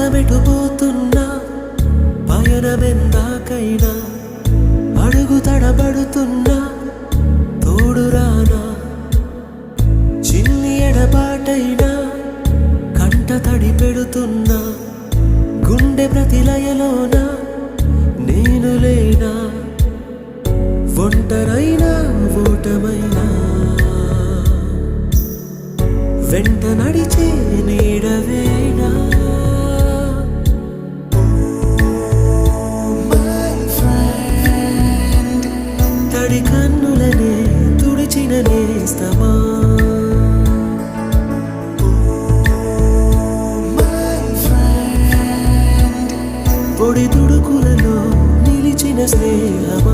పదమెటుపోతున్నా పయనమెందాకైనా అడుగు తడబడుతున్నా తోడురానా చిన్ని ఎడబాటైనా కంట తడి పెడుతున్నా గుండె ప్రతిలయలోన నేను లేనా ఒంటరైనా ఓటమైనా వెంట నడిచే నీడవేనా తడి కన్నులనే తుడిచిన నేస్తమా పొడి తుడుకులలో నిలిచిన స్నేహమా